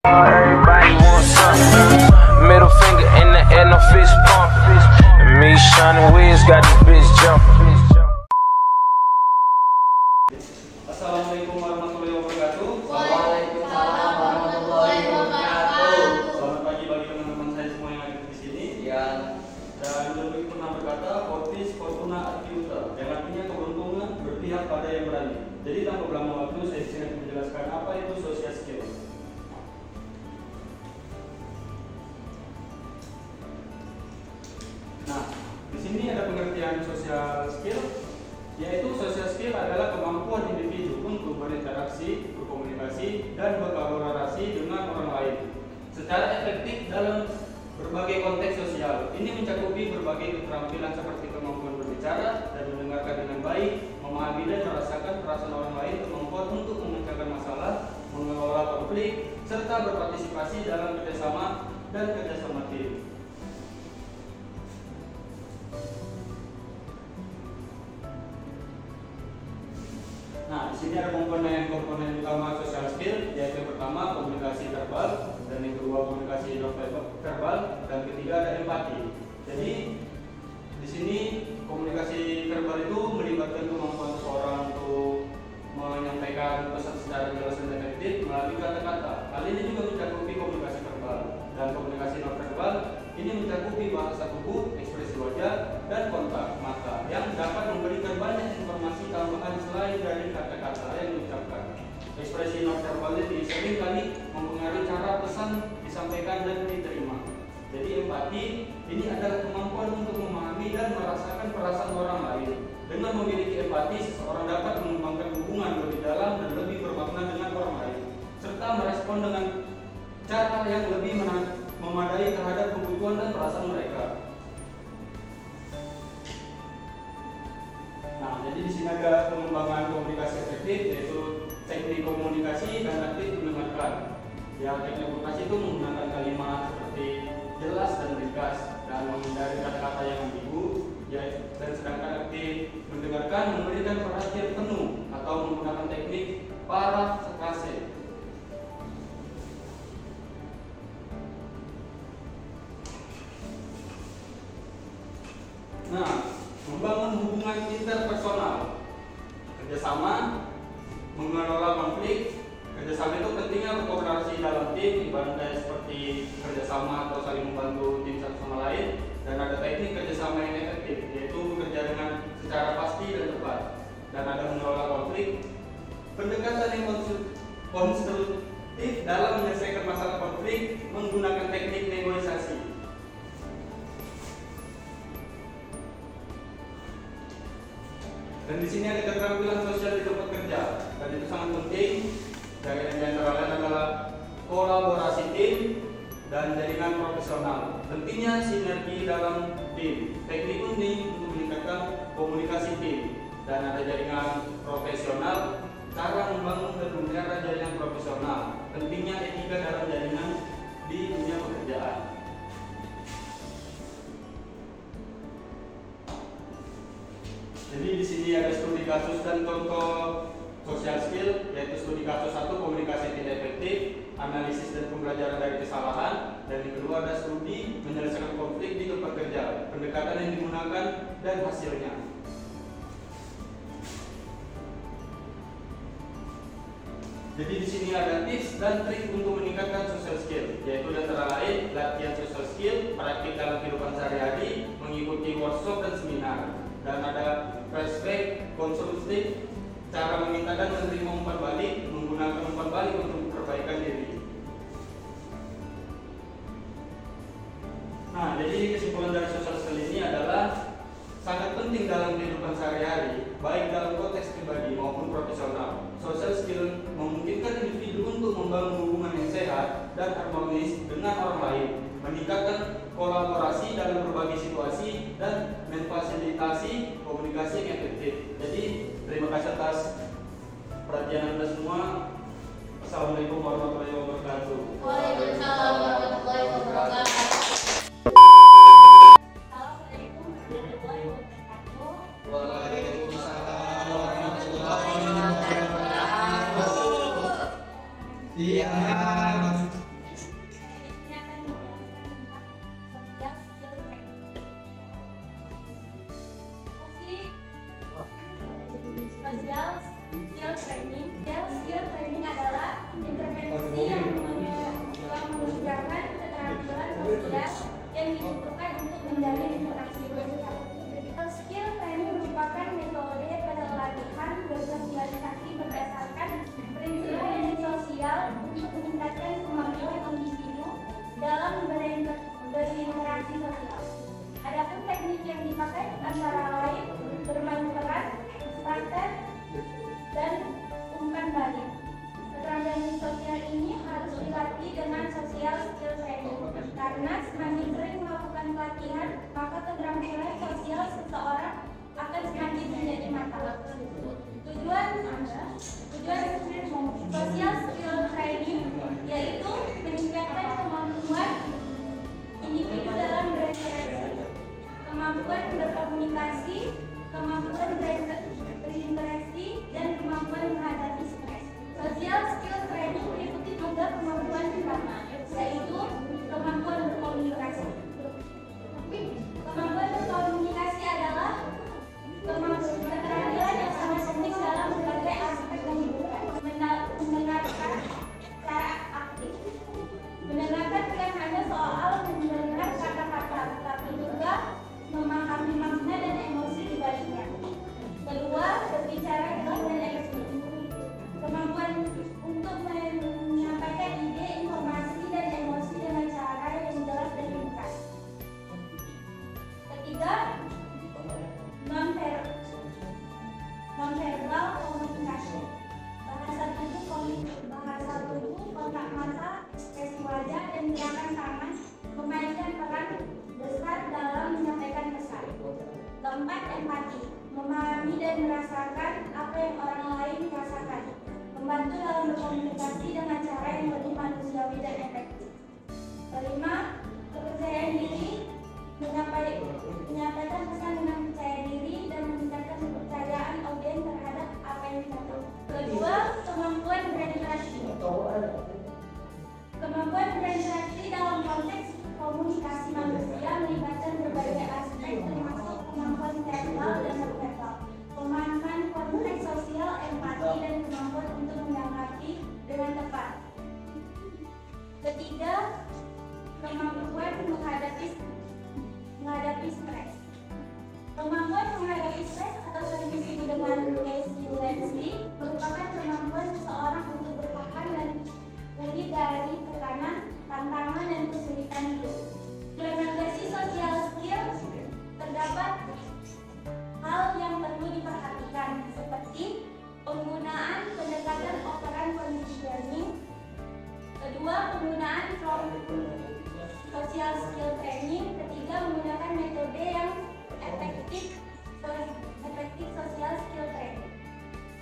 Everybody wants something. Middle finger in the air, no fist pump. And me, Sean Wiz, got this bitch jumping. Assalamualaikum warahmatullahi wabarakatuh. Waalaikumsalam warahmatullahi wabarakatuh. Selamat pagi bagi teman-teman saya semua yang ada di sini. Ya. Dan dulu pernah berkata, Fortis Fortuna Actiuta, yang artinya keberuntungan berpihak pada yang berani. Jadi tanpa berlama waktu, saya di sini akan menjelaskan apa itu social skill. Nah, di sini ada pengertian social skill, yaitu social skill adalah kemampuan individu untuk berinteraksi, berkomunikasi, dan berkolaborasi dengan orang lain secara efektif dalam berbagai konteks sosial. Ini mencakupi berbagai keterampilan seperti kemampuan berbicara dan mendengarkan dengan baik, memahami dan merasakan perasaan orang lain, kemampuan untuk memecahkan masalah, mengelola konflik, serta berpartisipasi dalam kerjasama dan kerjasama tim. Nah, di sini ada komponen utama social skill, yaitu yang pertama komunikasi verbal, dan yang kedua komunikasi non verbal, dan ketiga ada empati. Jadi di sini komunikasi verbal itu melibatkan kemampuan seseorang untuk menyampaikan pesan secara jelas dan efektif melalui kata-kata. Hal ini juga mencakupi komunikasi verbal, dan komunikasi non verbal ini mencakupi bahasa tubuh, ekspresi wajah, dan kontak mata yang dapat memberikan banyak informasi tambahan selain dari kata-kata yang diucapkan. Ekspresi non verbal ini seringkali mempengaruhi cara pesan disampaikan dan diterima. Jadi empati ini adalah kemampuan untuk memahami dan merasakan perasaan orang lain. Dengan memiliki empati, seseorang dapat mengembangkan hubungan lebih dalam dan lebih bermakna dengan orang lain, serta merespon dengan cara yang lebih memadai terhadap kebutuhan dan perasaan mereka. Nah, jadi di sini ada pengembangan komunikasi efektif, yaitu teknik komunikasi dan aktif mendengarkan. Ya, teknik komunikasi itu menggunakan kalimat seperti jelas dan ringkas dan menghindari kata-kata yang ambigu. Ya, dan sedangkan aktif mendengarkan memberikan perhatian penuh atau menggunakan teknik parafrase. Nah, membangun hubungan interpersonal, kerjasama, mengelola konflik. Kerjasama itu pentingnya berkooperasi dalam tim, ibaratnya seperti kerjasama atau saling membantu tim satu sama lain. Dan ada teknik kerjasama yang efektif, yaitu bekerja dengan secara pasti dan tepat. Dan ada mengelola konflik, pendekatan yang konstruktif dalam menyelesaikan masalah konflik menggunakan teknik negosiasi. Dan di sini ada keterampilan sosial di tempat kerja, dan itu sangat penting. Dari antara lain adalah kolaborasi tim dan jaringan profesional. Pentingnya sinergi dalam tim, teknik unik untuk meningkatkan komunikasi tim, dan ada jaringan profesional, cara membangun dan memelihara jaringan profesional. Pentingnya etika dalam jaringan di dunia pekerjaan. Jadi di sini ada studi kasus dan contoh social skill, yaitu studi kasus 1 komunikasi tidak efektif, analisis dan pembelajaran dari kesalahan, dan yang kedua ada studi menyelesaikan konflik di tempat kerja, pendekatan yang digunakan dan hasilnya. Jadi di sini ada tips dan trik untuk meningkatkan social skill, yaitu antara lain latihan social skill, praktik dalam kehidupan sehari-hari, mengikuti workshop dan seminar, dan ada flashback konstruktif, cara meminta dan menerima umpan balik, menggunakan umpan balik untuk perbaikan diri. Nah, jadi kesimpulan dari social skill ini adalah sangat penting dalam kehidupan sehari-hari, baik dalam konteks pribadi maupun profesional. Social skill memungkinkan individu untuk membangun hubungan yang sehat dan harmonis dengan orang lain, meningkatkan kolaborasi dalam berbagai situasi, dan memfasilitasi komunikasi yang efektif. Jadi, terima kasih atas perhatian Anda semua. Assalamualaikum warahmatullahi wabarakatuh. Waalaikumsalam warahmatullahi wabarakatuh. Waalaikumsalam warahmatullahi wabarakatuh. Iya. Social skill training. Skill training adalah intervensi yang menunjukkan keterampilan sosial yang dibutuhkan untuk menjalin interaksi sosial. Skill training merupakan metode pelatihan bersosialisasi berdasarkan prinsip sosial untuk meningkatkan kemampuan individu dalam berinteraksi sosial. Adapun teknik yang dipakai antara lain bermain peran, praktek, dan umpan balik. Keterampilan sosial ini harus dilatih dengan social skill training karena semakin sering melakukan pelatihan, maka keterampilan sosial seseorang akan semakin menjadi mantap. Tujuan social skill training yaitu meningkatkan kemampuan individu dalam berinteraksi, kemampuan berkomunikasi, kemampuan berinteraksi, dan kemampuan menghadapi stres. Social skill training meliputi juga kemampuan pertama, yaitu kemampuan berkomunikasi. Kemampuan berkomunikasi adalah keterampilan yang sangat penting dalam berbagai aspek kehidupan. Mendengarkan secara aktif. Mendengarkan bukan hanya soal mendengar kata-kata, tapi juga memahami makna dan emosi di baliknya. Kedua, berbicara jelas dan eksplisit. Kemampuan untuk menyampaikan ide, informasi, dan emosi dengan cara yang jelas dan ringkas. Ketiga, non-verbal komunikasi. Bahasa tubuh, kontak mata, ekspresi wajah, dan gerakan tangan memainkan peran besar dalam menyampaikan pesan. Keempat, empati. Memahami dan merasakan apa yang orang lain rasakan. Membantu dalam berkomunikasi dengan cara yang lebih manusiawi dan efektif. Kelima, kepercayaan diri. Menyampaikan pesan dengan percaya diri dan meningkatkan kepercayaan audiens terhadap apa yang disampaikan. Kedua, kemampuan berinteraksi. Kemampuan berinteraksi dalam konteks komunikasi manusia melibatkan berbagai aspek termasuk kemampuan verbal dan non-verbal, pemahaman konteks sosial, empati, dan kemampuan untuk menanggapi dengan tepat. Ketiga, kemampuan menghadapi stres. Kemampuan menghadapi stres atau sering disebut dengan resiliensi merupakan kemampuan seseorang untuk bertahan dan pulih dari tekanan, tantangan, dan kesulitan hidup. Implementasi social skills terdapat hal yang perlu diperhatikan seperti penggunaan pendekatan operan conditioning. Kedua, penggunaan social skill training. Ketiga, menggunakan metode yang efektif social skill training.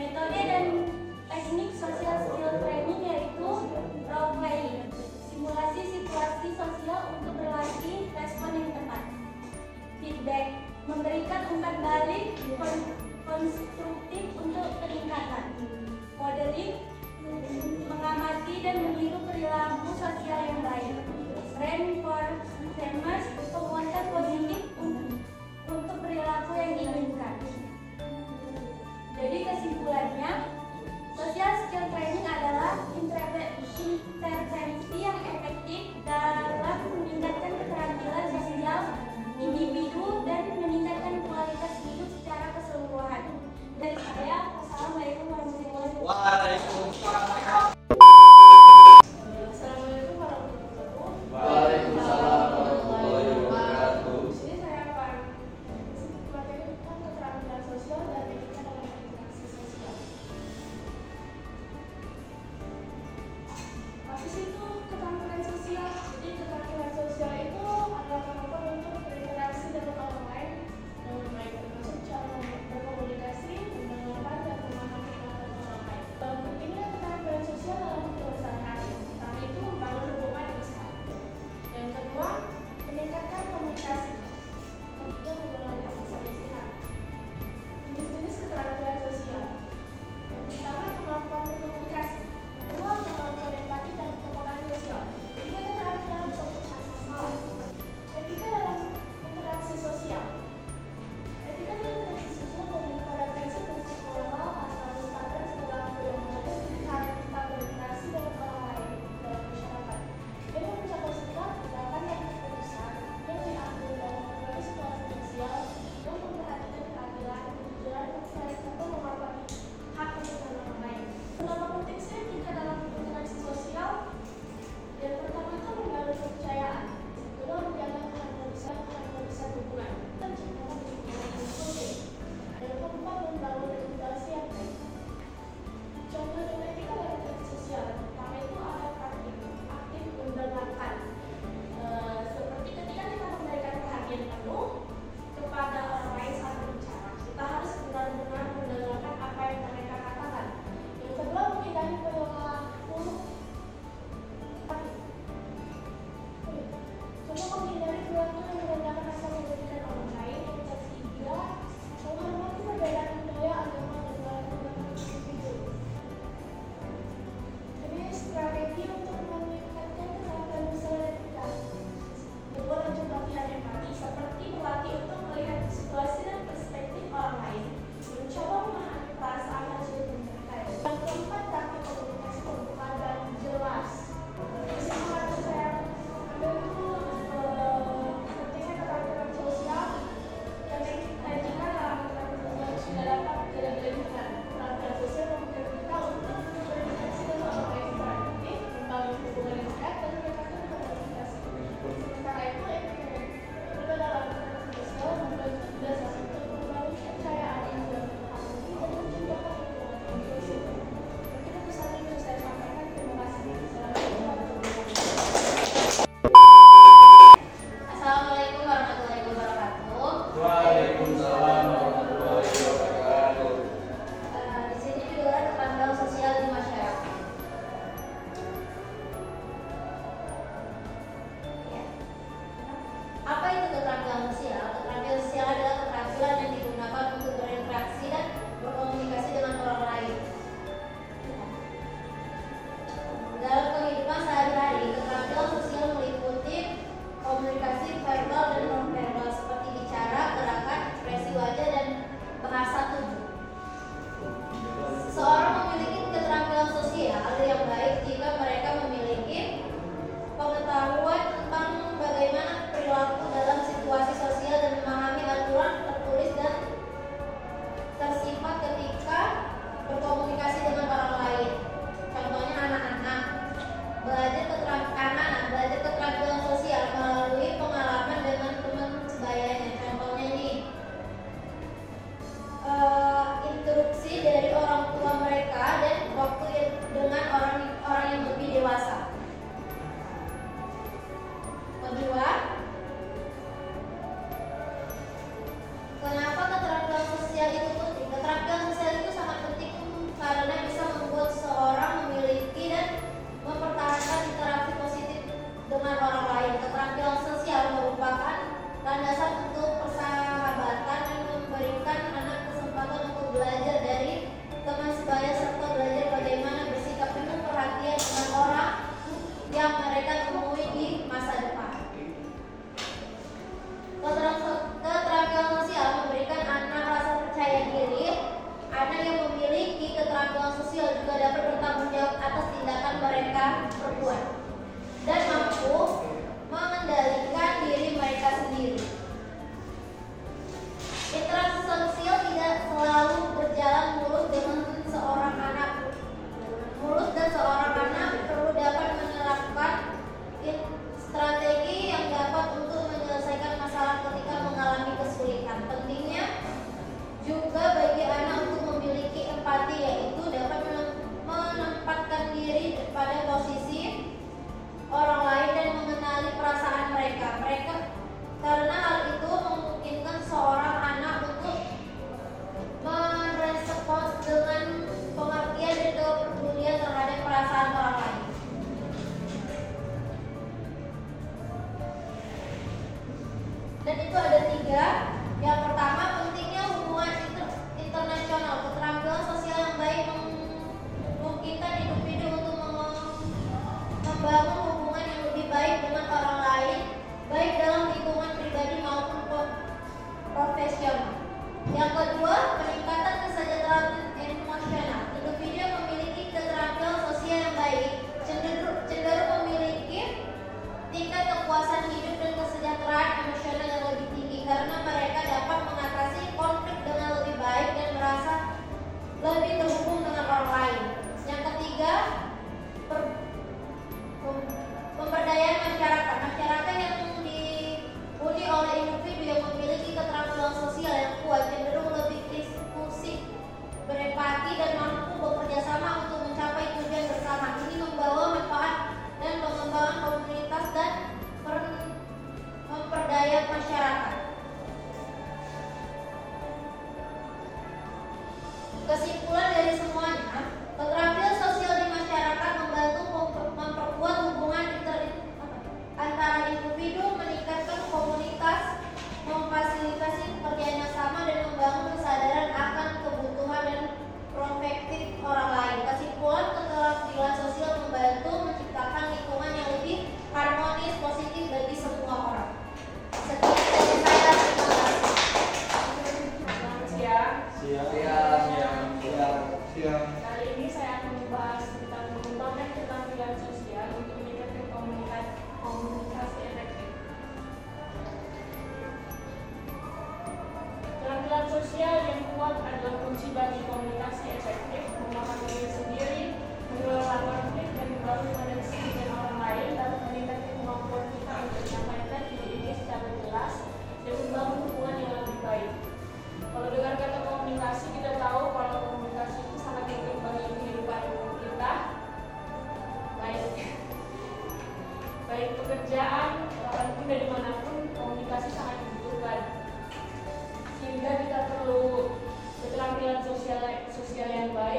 Metode dan teknik social skill training yaitu role playing, simulasi situasi sosial untuk berlatih respon yang tepat. Feedback, memberikan umpan balik konstruktif untuk peningkatan. Modeling, mengamati dan meniru perilaku sosial yang baik. Reinforcement, penguatan positif untuk perilaku yang diinginkan. Jadi kesimpulannya,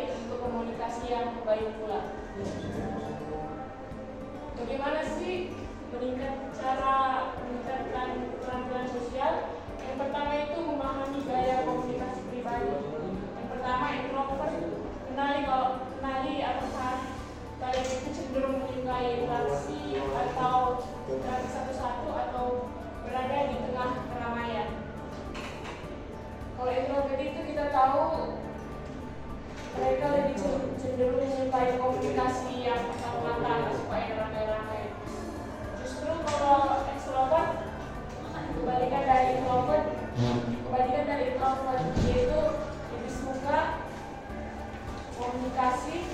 baik untuk komunikasi yang baik pula. Bagaimana sih cara meningkatkan keterampilan sosial? Yang pertama itu memahami gaya komunikasi pribadi. Yang pertama introvert, kenali apakah kalian itu cenderung menyukai interaksi atau interaksi satu-satu atau berada di tengah keramaian. Kalau introvert itu kita tahu mereka lebih cenderung menyukai komunikasi yang mata-mata, supaya ramai-ramai. Justru kalau ekstrovert, kebalikan dari introvert, yaitu lebih suka komunikasi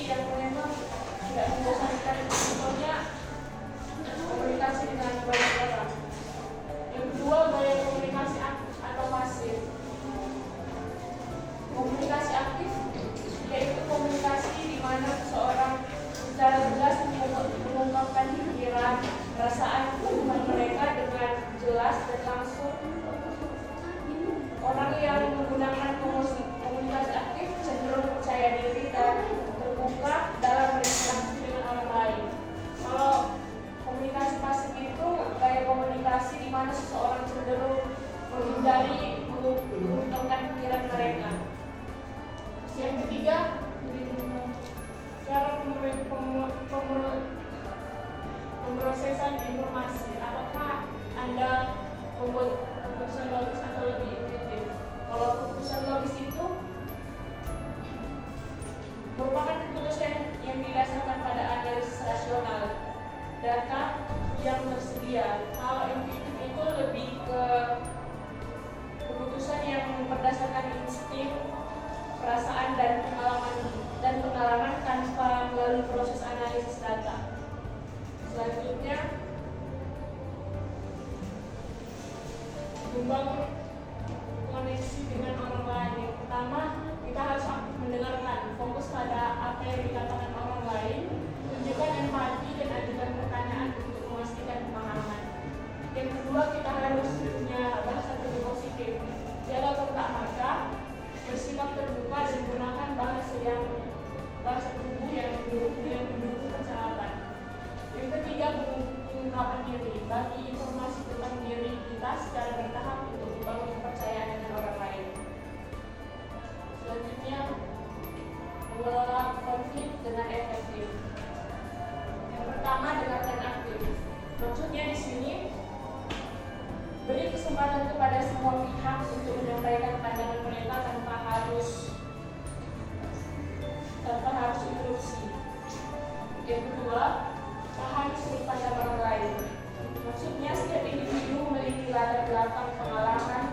yang memang tidak membosankan. Contohnya komunikasi dengan banyak orang. Yang kedua, gaya komunikasi aktif atau pasif. Komunikasi aktif yaitu komunikasi di mana seseorang secara jelas mengungkapkan pikiran, perasaan, keluhan mereka dengan jelas dan langsung. Orang yang menggunakan komunikasi aktif cenderung percaya diri dan terbuka dalam berinteraksi dengan orang lain. Kalau komunikasi pasif itu gaya komunikasi di mana seseorang cenderung menghindari mengungkapkan pikiran mereka. Yang ketiga, cara pemrosesan informasi. Apakah Anda membuat keputusan logis atau lebih intuitif? Kalau keputusan logis itu merupakan keputusan yang didasarkan pada analisis rasional data yang tersedia. Kalau intuitif itu lebih ke keputusan yang berdasarkan insting, perasaan dan pengalaman tanpa melalui proses analisis data. Selanjutnya, membangun koneksi dengan orang lain. Yang pertama, kita harus aktif mendengarkan, fokus pada apa yang dikatakan orang lain, tunjukkan empati dan ajukan pertanyaan untuk memastikan pemahaman. Yang kedua, kita harus punya bahasa tubuh positif. Jaga kontak mata, bersikap terbuka dan gunakan bahasa tubuh yang mendukung percakapan. Yang ketiga, pengungkapan diri. Bagi informasi tentang diri kita secara bertahap untuk membangun kepercayaan dengan orang lain. Selanjutnya, mengelola konflik dengan efektif. Yang pertama, dengarkan aktif. Maksudnya di sini beri kesempatan kepada semua pihak untuk menyampaikan pandangan mereka tanpa harus interupsi. Yang kedua, pahami sudut pandang orang lain. Maksudnya setiap individu memiliki latar belakang, pengalaman,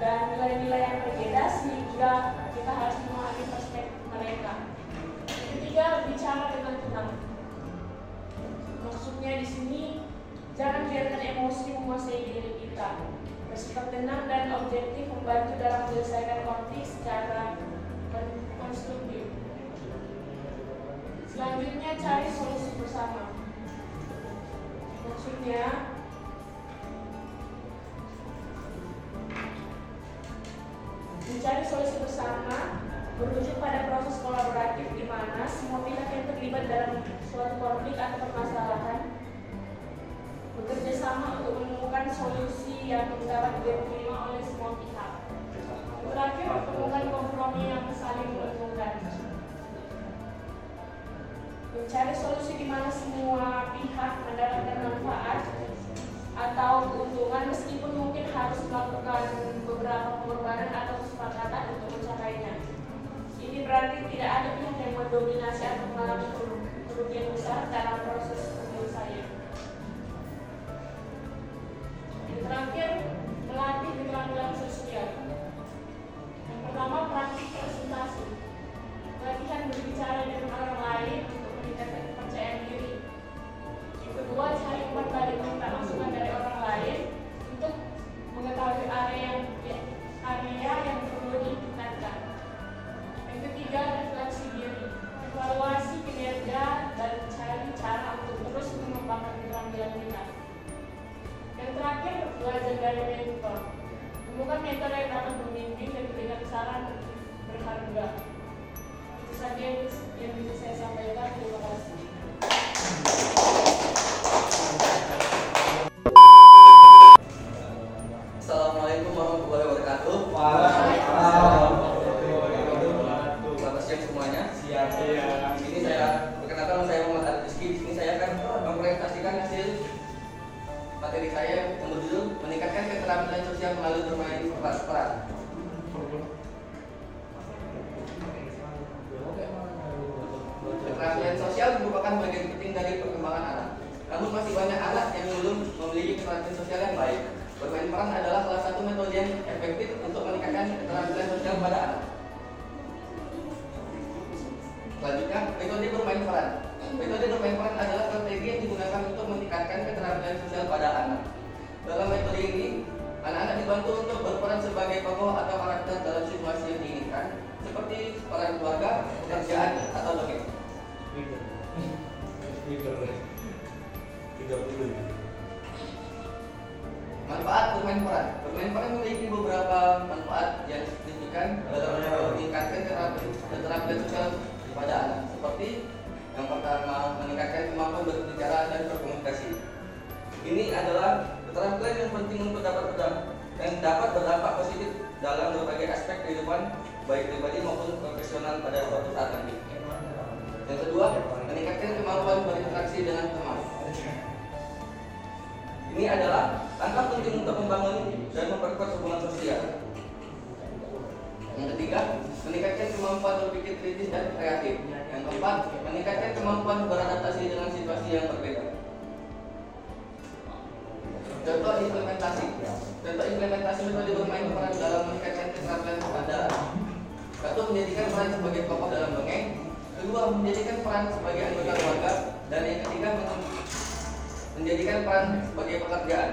dan nilai-nilai yang berbeda sehingga kita harus memahami perspektif mereka. Yang ketiga, bicara dengan tenang. Maksudnya di sini jangan biarkan emosi menguasai diri kita. Bersikap tenang dan objektif membantu dalam menyelesaikan konflik secara konstruktif. Selanjutnya, cari solusi bersama. Maksudnya, mencari solusi bersama merujuk pada proses kolaboratif di mana semua pihak yang terlibat dalam suatu konflik atau permasalahan bekerja sama untuk menemukan solusi yang dapat diterima oleh semua pihak. Terakhir, menemukan kompromi yang saling menguntungkan. Mencari solusi di mana semua pihak mendapatkan manfaat atau keuntungan meskipun mungkin harus melakukan beberapa pengorbanan atau kesepakatan untuk mencapainya. Ini berarti tidak ada pihak yang mendominasi atau mengalami kerugian besar dalam proses penyelesaian. Terakhir, melatih keterampilan sosial. Yang pertama, praktik presentasi. Latihan berbicara dengan orang lain untuk meningkatkan kepercayaan diri. Yang kedua, cari umpan balik, minta masukan dari orang lain untuk mengetahui area yang perlu ditingkatkan. Yang ketiga, refleksi diri. Evaluasi kinerja dan cari cara untuk terus mengembangkan keterampilan kita. Yang terakhir, belajar dari mentor, temukan mentor yang dapat membimbing dan memberikan saran berharga. Itu saja yang bisa saya sampaikan. Terima kasih. Assalamualaikum warahmatullahi wabarakatuh. Selamat siang semuanya. Di sini saya perkenalkan, saya Muhammad Arif Rizky. Di sini saya akan mempresentasikan hasil materi saya yang berjudul meningkatkan keterampilan sosial melalui bermain peran. Keterampilan sosial merupakan bagian penting dari perkembangan anak. Namun masih banyak anak yang belum memiliki keterampilan sosial yang baik. Bermain peran adalah salah satu metode yang efektif untuk meningkatkan keterampilan sosial pada anak. Selanjutnya, metode bermain peran. Metode bermain peran adalah strategi yang digunakan untuk meningkatkan keterampilan sosial pada anak. Dalam metode ini, anak-anak dibantu untuk berperan sebagai tokoh atau karakter dalam situasi yang diinginkan, seperti peran keluarga, pekerjaan, atau dongeng. Manfaat bermain peran. Bermain peran memiliki beberapa manfaat yang signifikan dalam meningkatkan keterampilan sosial pada anak, seperti yang pertama, meningkatkan kemampuan berbicara dan berkomunikasi. Ini adalah keterampilan yang penting untuk dapat berdampak positif dalam berbagai aspek kehidupan, baik pribadi maupun profesional pada suatu saat nanti. Yang kedua, meningkatkan kemampuan berinteraksi dengan teman. Ini adalah langkah penting untuk membangun dan memperkuat hubungan sosial. Yang ketiga, meningkatkan kemampuan berpikir kritis dan kreatif. Yang keempat, meningkatkan kemampuan beradaptasi dengan situasi yang berbeda. Contoh implementasi. Contoh implementasi metode bermain peran dalam meningkatkan keterampilan pada anak. Satu, menjadikan peran sebagai tokoh dalam dongeng. Kedua, menjadikan peran sebagai anggota keluarga. Dan yang ketiga, menjadikan peran sebagai pekerjaan.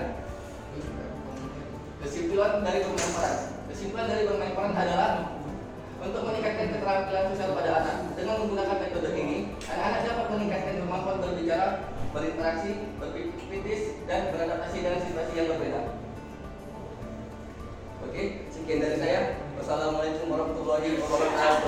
Kesimpulan dari bermain peran. Kesimpulan dari bermain peran adalah untuk meningkatkan keterampilan sosial pada anak. Dengan menggunakan metode ini, anak-anak dapat meningkatkan kemampuan berbicara, berinteraksi, berpikir kritis, dan beradaptasi dengan situasi yang berbeda. Oke, sekian dari saya. Wassalamualaikum warahmatullahi wabarakatuh.